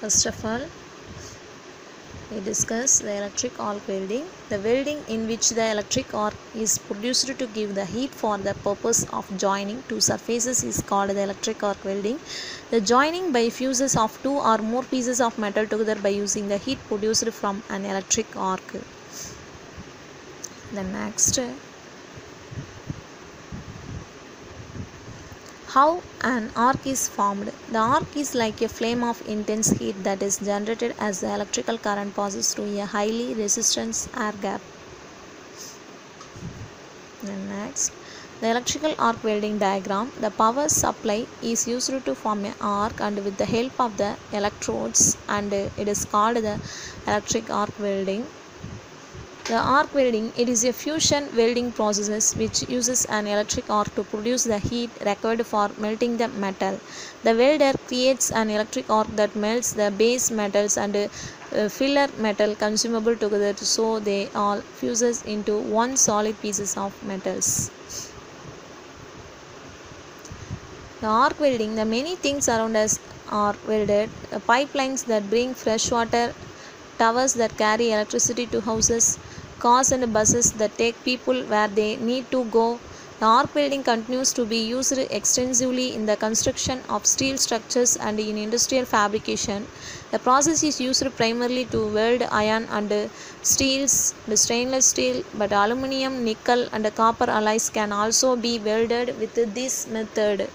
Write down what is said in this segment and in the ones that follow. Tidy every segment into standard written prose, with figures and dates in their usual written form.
First of all, we discuss the electric arc welding. The welding in which the electric arc is produced to give the heat for the purpose of joining two surfaces is called the electric arc welding. The joining by fuses of two or more pieces of metal together by using the heat produced from an electric arc. The next, how an arc is formed. The arc is like a flame of intense heat that is generated as the electrical current passes through a highly resistant air gap. And next, the electrical arc welding diagram. The power supply is used to form an arc and with the help of the electrodes, and it is called the electric arc welding. The arc welding, it is a fusion welding process which uses an electric arc to produce the heat required for melting the metal. The welder creates an electric arc that melts the base metals and filler metal consumable together so they all fuses into one solid pieces of metals. The arc welding, the many things around us are welded. Pipelines that bring fresh water, towers that carry electricity to houses, cars and buses that take people where they need to go. The arc welding continues to be used extensively in the construction of steel structures and in industrial fabrication. The process is used primarily to weld iron and steels, the stainless steel, but aluminum, nickel and copper alloys can also be welded with this method.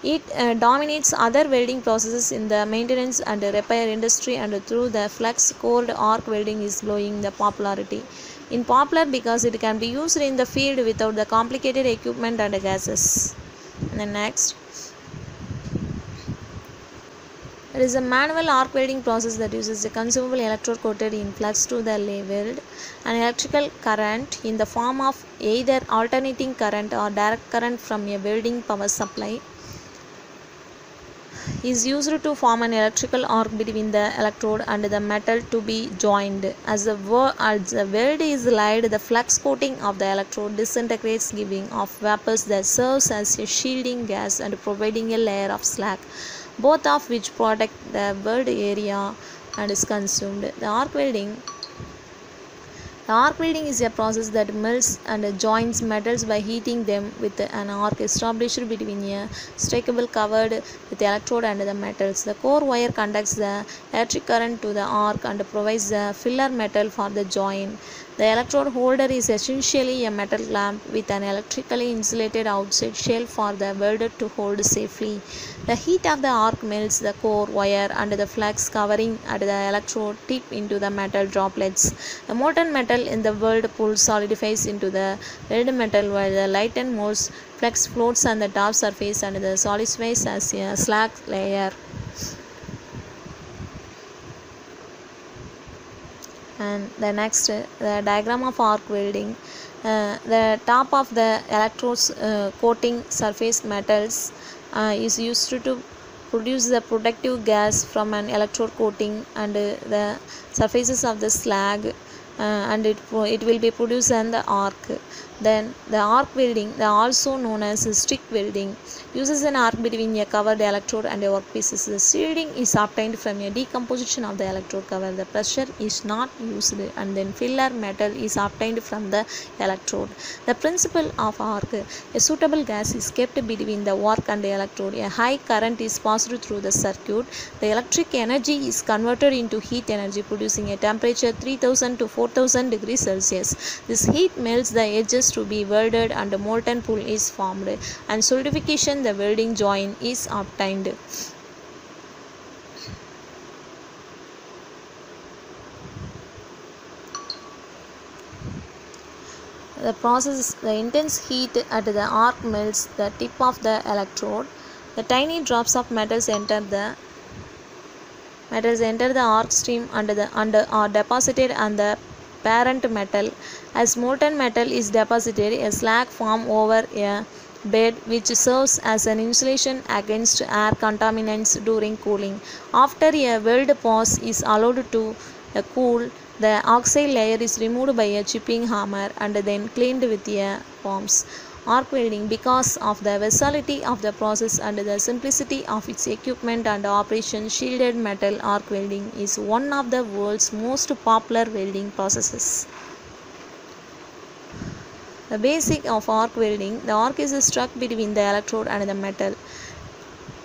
It dominates other welding processes in the maintenance and repair industry, and through the flux cored arc welding is growing the popularity. In popular because it can be used in the field without the complicated equipment and gases. And then next, it is a manual arc welding process that uses a consumable electrode coated in flux to the weld. An electrical current in the form of either alternating current or direct current from a welding power supply is used to form an electrical arc between the electrode and the metal to be joined. As the weld is laid, the flux coating of the electrode disintegrates, giving off vapors that serves as a shielding gas and providing a layer of slack, both of which protect the weld area and is consumed. The arc welding is a process that melts and joins metals by heating them with an arc established between a stackable covered with electrode and the metals. The core wire conducts the electric current to the arc and provides the filler metal for the joint. The electrode holder is essentially a metal clamp with an electrically insulated outside shell for the welder to hold safely. The heat of the arc melts the core wire and the flux covering at the electrode tip into the metal droplets. The molten metal in the weld pool solidifies into the weld metal while the lightened molten flux floats on the top surface and the solidifies as a slack layer. And the next, the diagram of arc welding. The top of the electrodes coating surface metals is used to produce the protective gas from an electrode coating and the surfaces of the slag, and it will be produced in the arc. Then the arc welding, also known as stick welding, uses an arc between a covered electrode and a workpiece. The shielding is obtained from a decomposition of the electrode cover. The pressure is not used, and then filler metal is obtained from the electrode. The principle of arc: a suitable gas is kept between the arc and the electrode. A high current is passed through the circuit. The electric energy is converted into heat energy, producing a temperature 3000 to 4000 degrees Celsius. This heat melts the edges to be welded and a molten pool is formed, and solidification, the welding joint, is obtained. The process, the intense heat at the arc melts the tip of the electrode. The tiny drops of metals enter the arc stream and are deposited on the parent metal. As molten metal is deposited, a slag forms over a bed which serves as an insulation against air contaminants during cooling. After a weld pause is allowed to cool, the oxide layer is removed by a chipping hammer and then cleaned with a foams. Arc welding, because of the versatility of the process and the simplicity of its equipment and operation, shielded metal arc welding is one of the world's most popular welding processes. The basic of arc welding: the arc is struck between the electrode and the metal.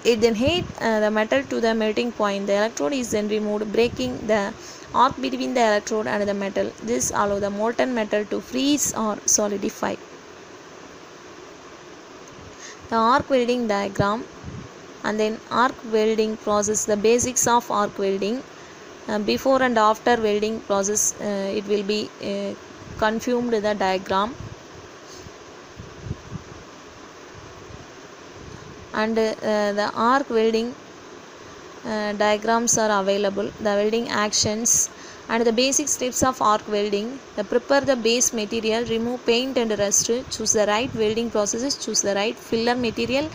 It then heats the metal to the melting point. The electrode is then removed, breaking the arc between the electrode and the metal. This allows the molten metal to freeze or solidify. The arc welding diagram and then arc welding process. The basics of arc welding: before and after welding process, it will be confirmed the diagram. And the arc welding diagrams are available. The welding actions and the basic steps of arc welding: prepare the base material, remove paint and rust, choose the right welding processes, choose the right filler material,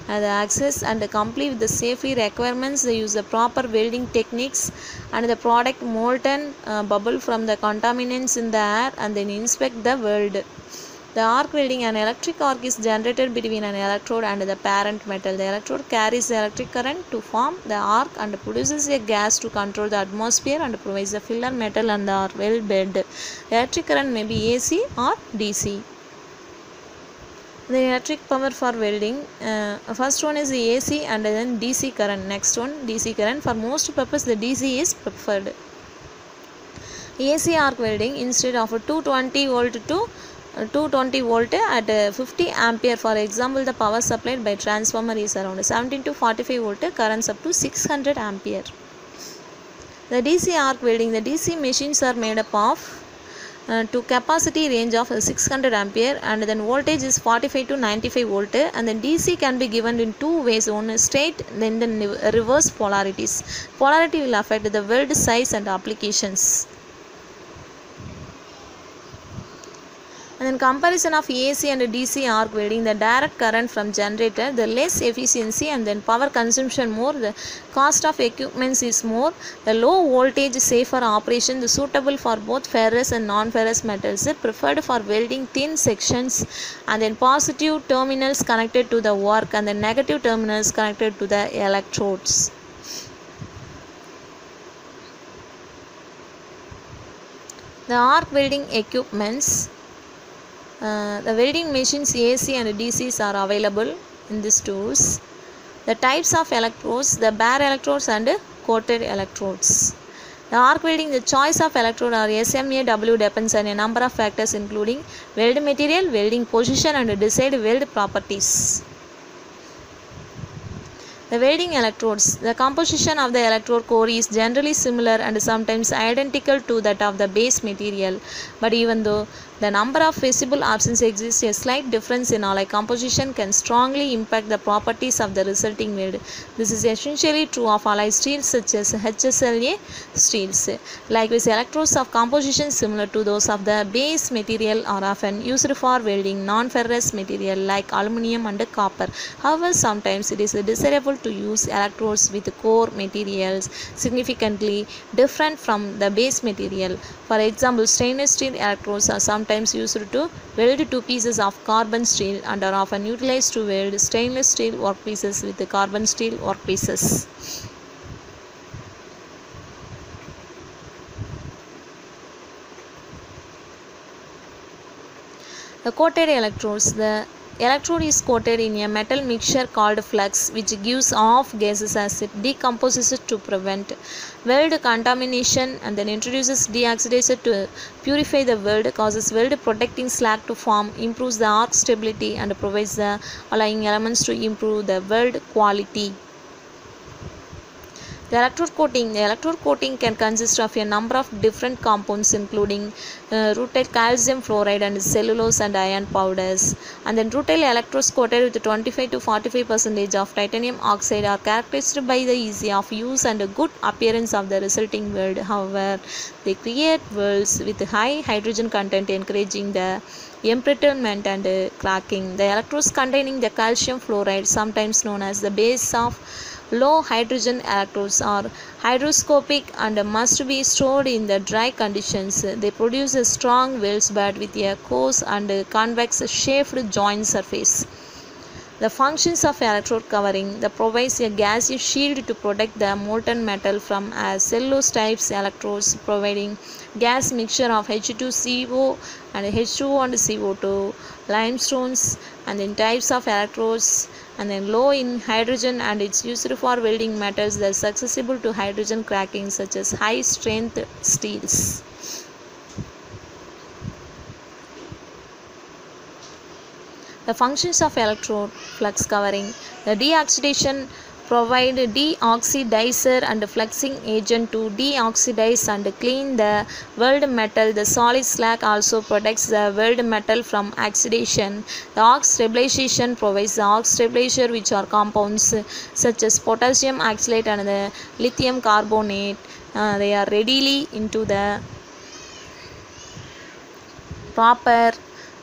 the access and complete with the safety requirements, use the proper welding techniques, and the product molten bubble from the contaminants in the air, and then inspect the weld. The arc welding: an electric arc is generated between an electrode and the parent metal. The electrode carries the electric current to form the arc and produces a gas to control the atmosphere and provides the filler metal and the weld bed. The electric current may be AC or DC. The electric power for welding: first one is the AC and then DC current. Next one, DC current. For most purpose, the DC is preferred. AC arc welding: instead of a 220 volt to 220 volt at 50 ampere. For example, the power supplied by transformer is around 17 to 45 volt, currents up to 600 ampere. The DC arc welding: the DC machines are made up of to capacity range of 600 ampere, and then voltage is 45 to 95 volt, and then DC can be given in two ways: one is straight, then the reverse polarities. Polarity will affect the weld size and applications. And then comparison of AC and DC arc welding: the direct current from generator, the less efficiency and then power consumption more, the cost of equipment is more, the low voltage safer operation, the suitable for both ferrous and non-ferrous metals, preferred for welding thin sections, and then positive terminals connected to the work and the negative terminals connected to the electrodes. The arc welding equipments: the welding machines AC and DCs are available in these tools. The types of electrodes: the bare electrodes and coated electrodes. The arc welding: the choice of electrode or SMAW depends on a number of factors including weld material, welding position, and desired weld properties. The welding electrodes: the composition of the electrode core is generally similar and sometimes identical to that of the base material, but even though the number of visible options exists, a slight difference in alloy composition can strongly impact the properties of the resulting weld. This is essentially true of alloy steels such as HSLA steels. Likewise, electrodes of composition similar to those of the base material are often used for welding non-ferrous material like aluminum and copper. However, sometimes it is desirable to use electrodes with core materials significantly different from the base material. For example, stainless steel electrodes are sometimes used to weld two pieces of carbon steel and are often utilized to weld stainless steel workpieces with the carbon steel workpieces. The coated electrodes: the electrode is coated in a metal mixture called flux, which gives off gases as it decomposes to prevent weld contamination, and then introduces deoxidizer to purify the weld, causes weld protecting slag to form, improves the arc stability, and provides the alloying elements to improve the weld quality. The electrode coating: the electrode coating can consist of a number of different compounds including rutile, calcium fluoride, and cellulose and iron powders. And then rutile electrodes coated with 25 to 45% of titanium oxide are characterized by the ease of use and good appearance of the resulting weld. However, they create welds with high hydrogen content, encouraging the embrittlement and cracking. The electrodes containing the calcium fluoride, sometimes known as the base of Low hydrogen electrodes are hygroscopic and must be stored in the dry conditions. They produce a strong welds bed with a coarse and convex shaped joint surface. The functions of electrode covering that provides a gaseous shield to protect the molten metal from cellulose types electrodes, providing gas mixture of H2CO and H2O and CO2, limestones, and then types of electrodes, and then low in hydrogen, and it's used for welding metals that are susceptible to hydrogen cracking, such as high strength steels. The functions of electrode flux covering. The deoxidation provide deoxidizer and fluxing agent to deoxidize and clean the weld metal. The solid slag also protects the weld metal from oxidation. The ox stabilization provides the ox stabilizer, which are compounds such as potassium oxalate and the lithium carbonate. They are readily into the proper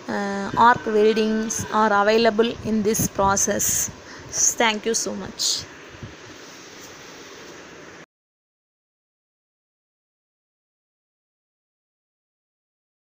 arc weldings are available in this process. Thank you so much.